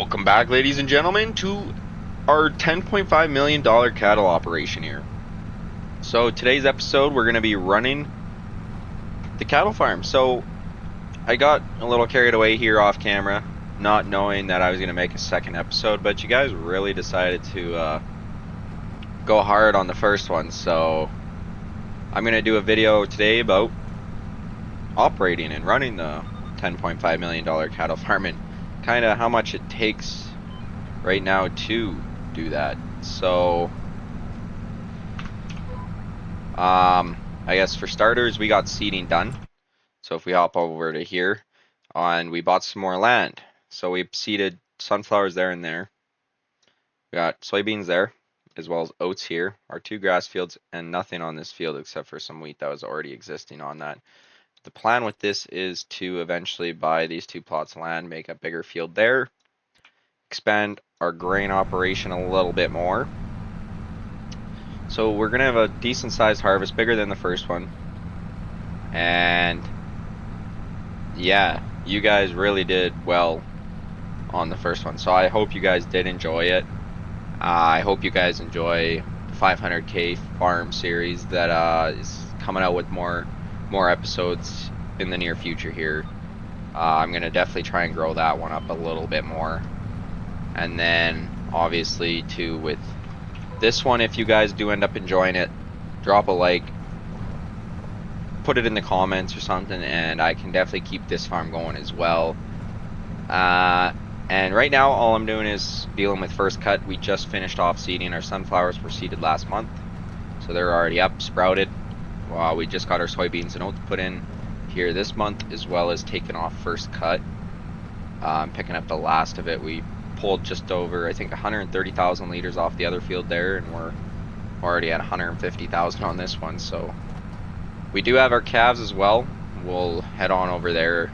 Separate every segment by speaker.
Speaker 1: Welcome back, ladies and gentlemen, to our $10.5 million cattle operation here. So today's episode, we're going to be running the cattle farm. So I got a little carried away here off camera, not knowing that I was going to make a second episode, but you guys really decided to go hard on the first one. So I'm going to do a video today about operating and running the $10.5 million cattle farm and kind of how much it takes right now to do that. So I guess for starters, we got seeding done. So if we hop over to here, and we bought some more land. So we seeded sunflowers there and there. We got soybeans there, as well as oats here, our two grass fields, and nothing on this field except for some wheat that was already existing on that. The plan with this is to eventually buy these two plots of land, make a bigger field there, expand our grain operation a little bit more. So we're going to have a decent sized harvest, bigger than the first one. And yeah, you guys really did well on the first one. So I hope you guys did enjoy it. I hope you guys enjoy the 500K farm series that is coming out with more episodes in the near future here. I'm going to definitely try and grow that one up a little bit more. And then obviously too with this one, if you guys do end up enjoying it, drop a like, put it in the comments or something, and I can definitely keep this farm going as well. And right now all I'm doing is dealing with first cut. We just finished off seeding. Our sunflowers were seeded last month, so they're already up, sprouted. We just got our soybeans and oats put in here this month, as well as taking off first cut. I'm picking up the last of it. We pulled just over, I think, 130,000 liters off the other field there, and we're already at 150,000 on this one. So we do have our calves as well. We'll head on over there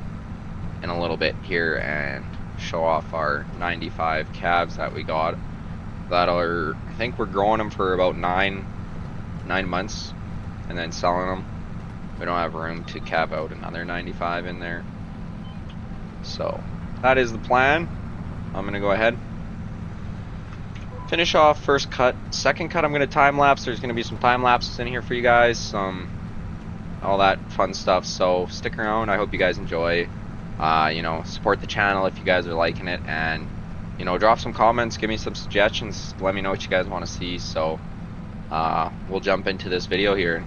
Speaker 1: in a little bit here and show off our 95 calves that we got. That are, I think we're growing them for about nine months and then selling them. We don't have room to calve out another 95 in there. So that is the plan. I'm gonna go ahead, finish off first cut. Second cut, I'm gonna time lapse. There's gonna be some time lapses in here for you guys, all that fun stuff. So stick around. I hope you guys enjoy. Support the channel if you guys are liking it, and drop some comments, give me some suggestions, let me know what you guys want to see. So we'll jump into this video here.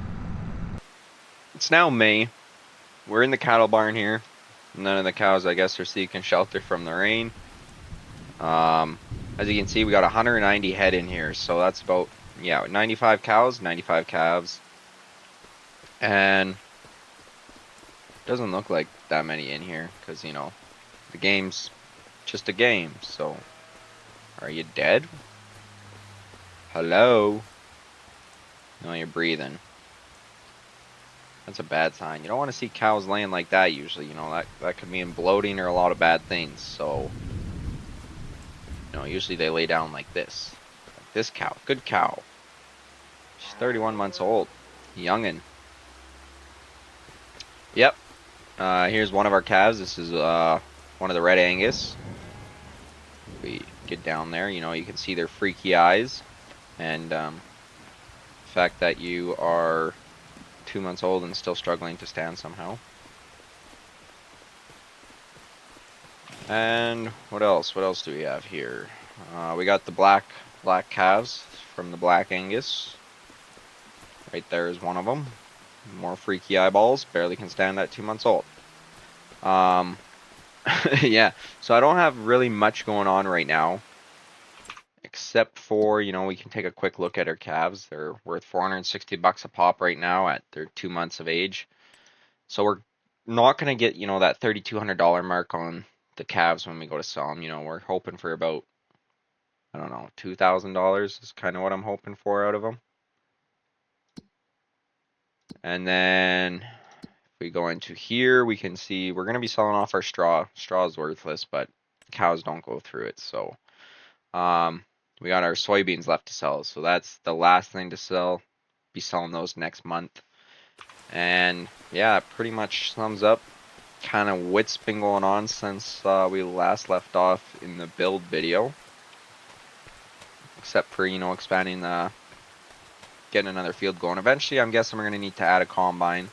Speaker 1: It's now May. We're in the cattle barn here. None of the cows, I guess, are seeking shelter from the rain. As you can see, we got 190 head in here, so that's about 95 cows, 95 calves, and doesn't look like that many in here because the game's just a game. So are you dead? Hello? No, you're breathing. That's a bad sign. You don't want to see cows laying like that usually. That could mean bloating or a lot of bad things. So usually they lay down like this. Like this cow. Good cow. She's 31 months old. Youngin'. Yep. Here's one of our calves. This is one of the Red Angus. We get down there, you can see their freaky eyes, and the fact that you are 2 months old and still struggling to stand somehow. And what else? What else do we have here? We got the black calves from the Black Angus. Right there is one of them. More freaky eyeballs. Barely can stand at 2 months old. Yeah, so I don't have really much going on right now, except for, we can take a quick look at our calves. They're worth 460 bucks a pop right now at their 2 months of age. So we're not going to get, that $3,200 mark on the calves when we go to sell them. We're hoping for about, I don't know, $2,000 is kind of what I'm hoping for out of them. And then if we go into here, we can see we're going to be selling off our straw. Straw is worthless, but cows don't go through it. So we got our soybeans left to sell. So that's the last thing to sell. Be selling those next month. And yeah, pretty much sums up kind of what's been going on since we last left off in the build video. Except for, you know, expanding getting another field going. Eventually, I'm guessing we're going to need to add a combine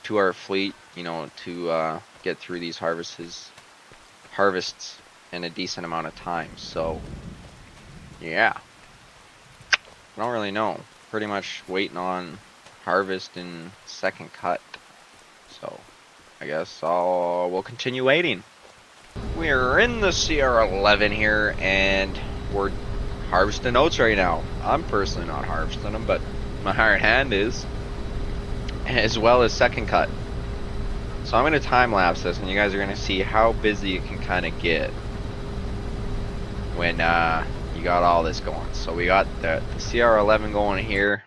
Speaker 1: to our fleet, you know, to get through these harvests in a decent amount of time. So, yeah. I don't really know. Pretty much waiting on harvest and second cut. So, I guess we'll continue waiting. We're in the CR11 here, and we're harvesting oats right now. I'm personally not harvesting them, but my hired hand is, as well as second cut. So I'm going to time lapse this, and you guys are going to see how busy it can kind of get when you got all this going. So we got the CR11 going here,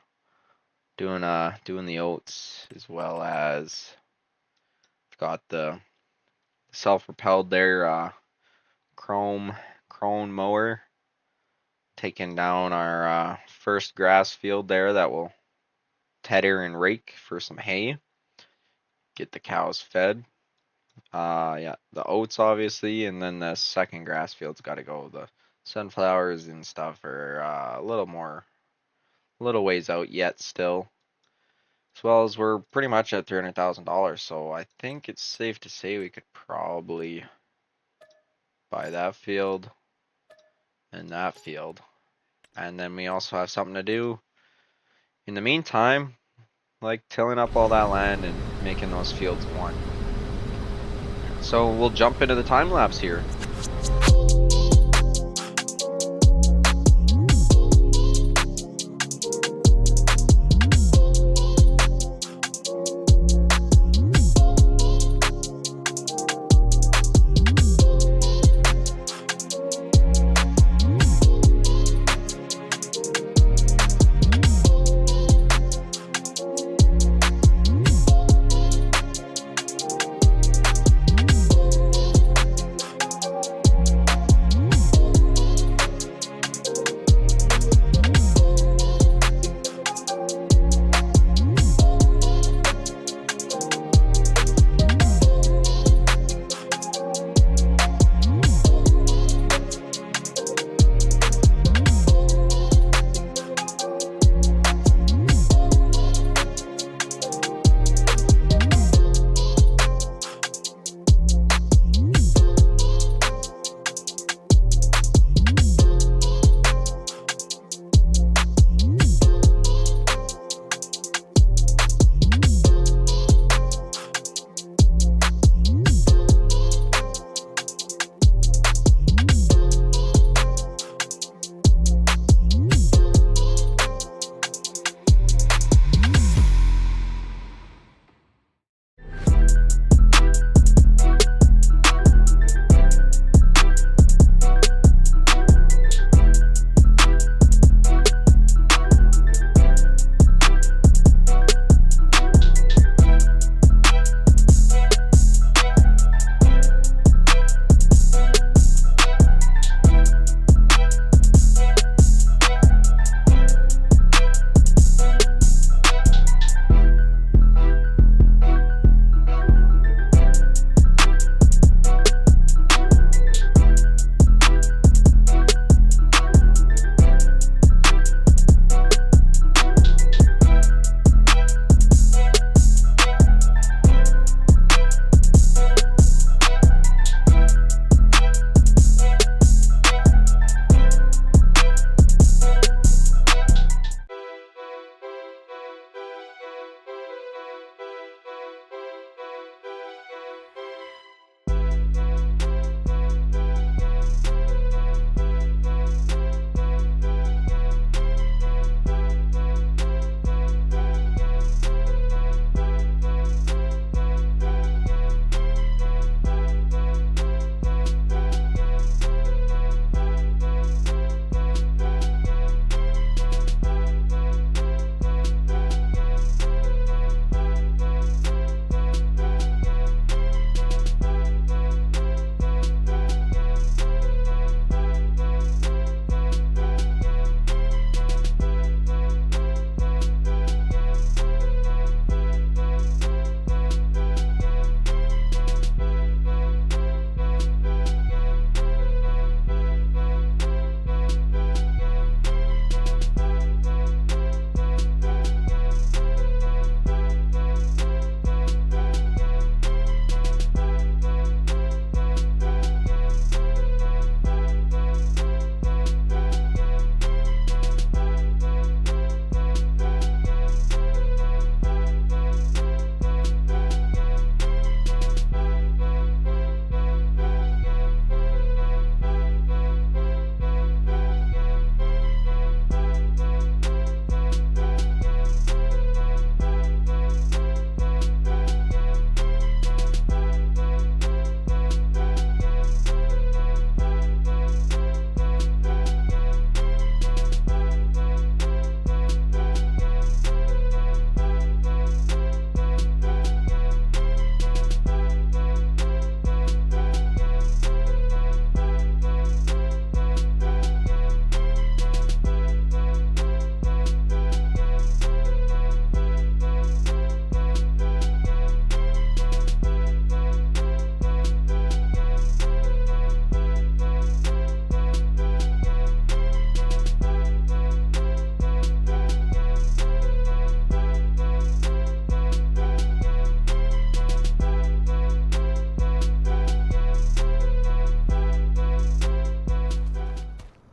Speaker 1: doing the oats, as well as got the self-propelled there Krone mower taking down our first grass field there that will tedder and rake for some hay. Get the cows fed. Yeah, the oats obviously, and then the second grass field's got to go. The sunflowers and stuff are a little ways out yet still. As well as we're pretty much at $300,000, so I think it's safe to say we could probably buy that field and that field. And then we also have something to do in the meantime, like tilling up all that land and making those fields one. So we'll jump into the time lapse here.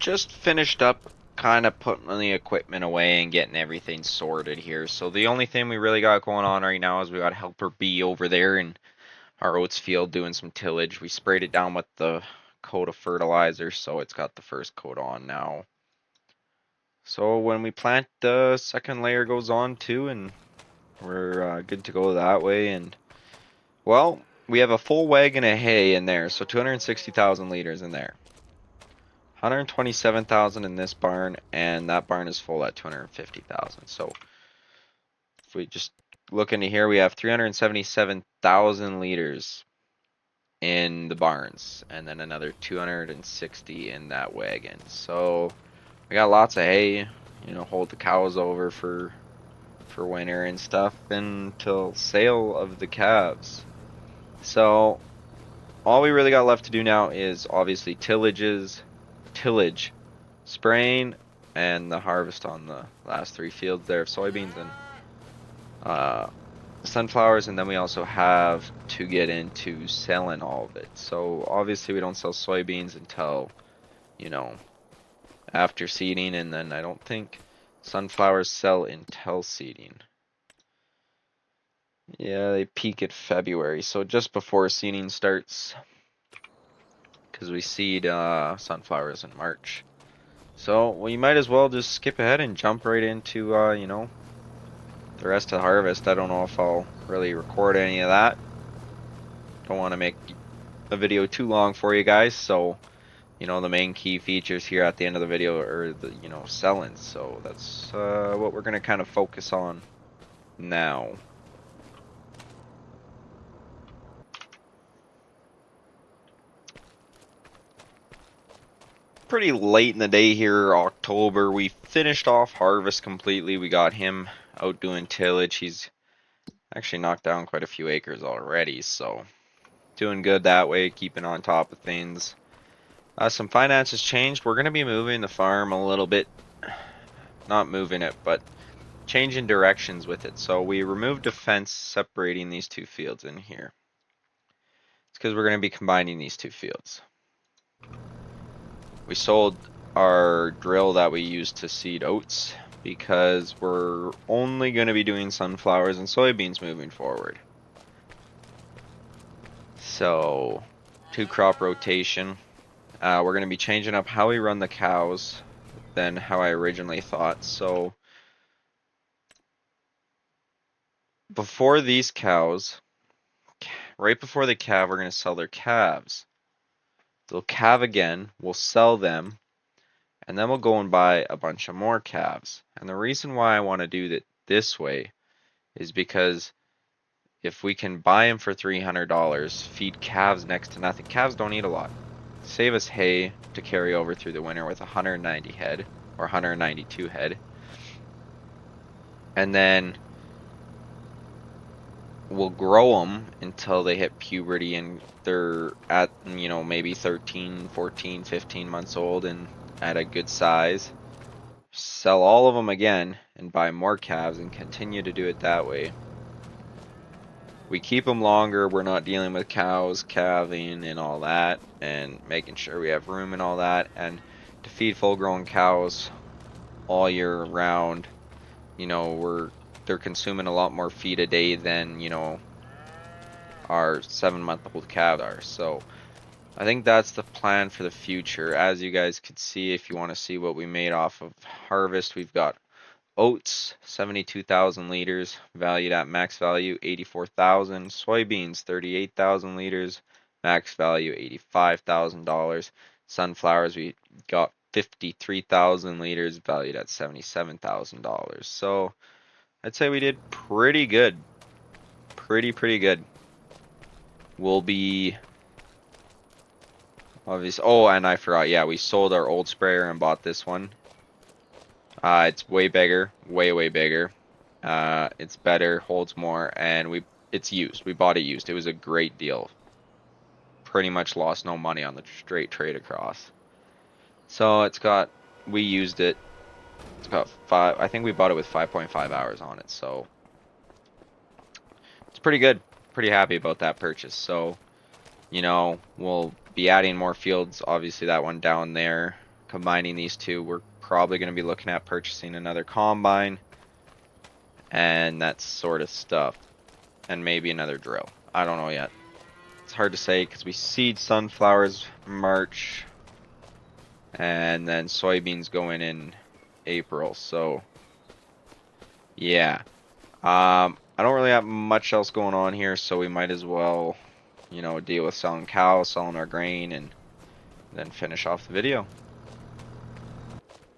Speaker 1: just finished up kind of putting the equipment away and getting everything sorted here. So the only thing we really got going on right now is we got Helper B over there in our oats field doing some tillage. We sprayed it down with the coat of fertilizer, so it's got the first coat on now. So when we plant, the second layer goes on too, and we're good to go that way. And well, we have a full wagon of hay in there, so 260,000 liters in there. 127,000 in this barn, and that barn is full at 250,000. So if we just look into here, we have 377,000 liters in the barns, and then another 260 in that wagon. So we got lots of hay, you know, hold the cows over for winter and stuff until sale of the calves. So all we really got left to do now is obviously tillage, spraying, and the harvest on the last 3 fields there of soybeans and sunflowers, and then we also have to get into selling all of it. So obviously we don't sell soybeans until, you know, after seeding, and then I don't think sunflowers sell until seeding. Yeah, they peak at February, so just before seeding starts, because we seed sunflowers in March. So we might as well just skip ahead and jump right into, you know, the rest of the harvest. I don't know if I'll really record any of that. Don't want to make a video too long for you guys, so you know, the main key features here at the end of the video are the, you know, selling. So that's what we're gonna kind of focus on now. Pretty late in the day here, October. We finished off harvest completely. We got him out doing tillage. He's actually knocked down quite a few acres already, so doing good that way, keeping on top of things. Some finances changed. We're gonna be moving the farm a little bit. Not moving it, but changing directions with it. So we removed a fence separating these 2 fields in here. It's because we're going to be combining these 2 fields. We sold our drill that we used to seed oats because we're only going to be doing sunflowers and soybeans moving forward. So 2 crop rotation. We're going to be changing up how we run the cows than how I originally thought. So before these cows, right before they calve, we're going to sell their calves. They'll calve again, we'll sell them, and then we'll go and buy a bunch of more calves. And the reason why I want to do it this way is because if we can buy them for $300, feed calves next to nothing. Calves don't eat a lot. Save us hay to carry over through the winter with 190 head or 192 head. And then we'll grow them until they hit puberty and they're at, you know, maybe 13, 14, 15 months old and at a good size. Sell all of them again and buy more calves and continue to do it that way. We keep them longer. We're not dealing with cows calving and all that, and making sure we have room and all that. And to feed full-grown cows all year round, you know, they're consuming a lot more feed a day than, you know, our 7-month-old calves are. So I think that's the plan for the future. As you guys could see, if you want to see what we made off of harvest, we've got oats, 72,000 liters, valued at max value 84,000. Soybeans, 38,000 liters, max value $85,000. Sunflowers, we got 53,000 liters, valued at $77,000. So I'd say we did pretty good. Pretty good. We'll be obviously. Oh, and I forgot. Yeah, we sold our old sprayer and bought this one. It's way bigger, way bigger. It's better, holds more, and it's used. We bought it used. It was a great deal. Pretty much lost no money on the straight trade across. So we used it. It's got I think we bought it with 5.5 hours on it. So it's pretty good. Pretty happy about that purchase. So, you know, we'll be adding more fields. Obviously that one down there. combining these two, we're probably going to be looking at purchasing another combine and that sort of stuff, and maybe another drill. I don't know yet. It's hard to say because we seed sunflowers March, and then soybeans go in April. So yeah, I don't really have much else going on here, so we might as well, you know, deal with selling cows, selling our grain, and then finish off the video.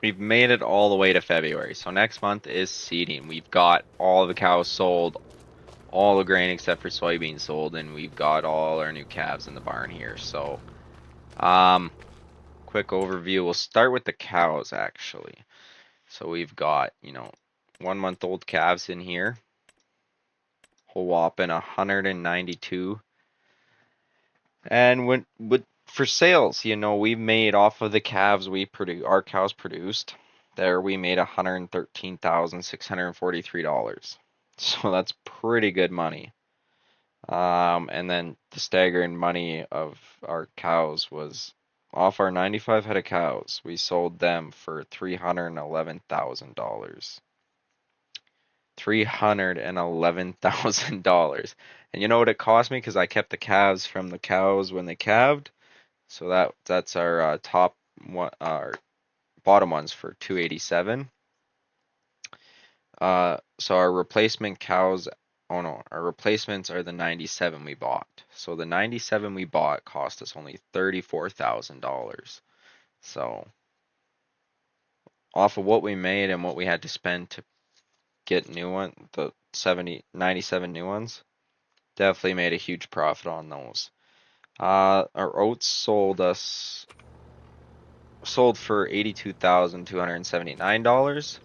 Speaker 1: We've made it all the way to February, so next month is seeding. We've got all the cows sold, all the grain except for soybeans sold, and we've got all our new calves in the barn here. So, quick overview. We'll start with the cows actually. So we've got, you know, 1-month-old calves in here. Whole whopping 192. And when for sales, you know, we made off of the calves our cows produced. There we made $113,643. So that's pretty good money. And then the staggering money of our cows was off our 95 head of cows. We sold them for $311,000. $311,000. And you know what it cost me? Because I kept the calves from the cows when they calved. So that's our top one, our bottom ones for 287. So our replacement cows, oh no, our replacements are the 97 we bought. So the 97 we bought cost us only $34,000. So off of what we made and what we had to spend to get the 97 new ones, definitely made a huge profit on those. Our oats sold for $82,279.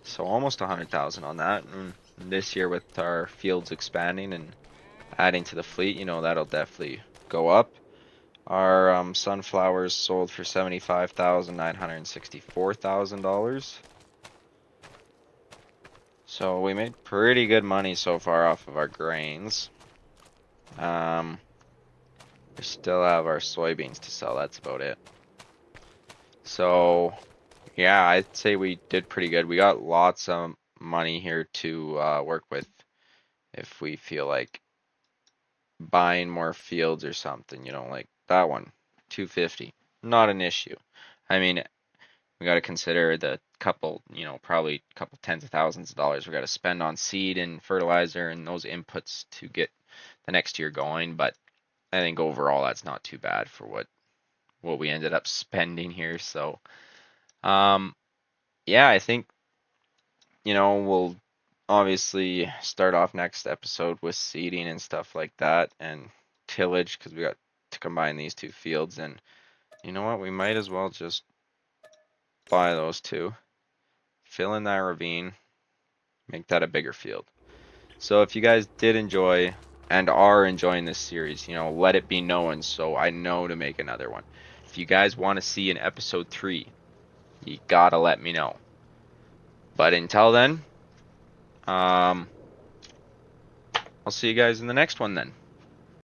Speaker 1: So almost 100,000 on that. And this year with our fields expanding and adding to the fleet, you know, that'll definitely go up. Our sunflowers sold for $75,964,000. So we made pretty good money so far off of our grains. We still have our soybeans to sell. That's about it. So yeah, I'd say we did pretty good. We got lots of money here to work with if we feel like buying more fields or something, you know, like that one, 250, not an issue. I mean, we got to consider the couple, you know, probably a couple tens of thousands of dollars we got to spend on seed and fertilizer and those inputs to get the next year going. But I think overall that's not too bad for what we ended up spending here. So, yeah, I think, you know, we'll obviously start off next episode with seeding and stuff like that and tillage because we got to combine these two fields. And you know what? We might as well just buy those two, fill in that ravine, make that a bigger field. So if you guys did enjoy and are enjoying this series, you know, let it be known so I know to make another one. If you guys want to see an episode 3, you gotta let me know. But until then, I'll see you guys in the next one then.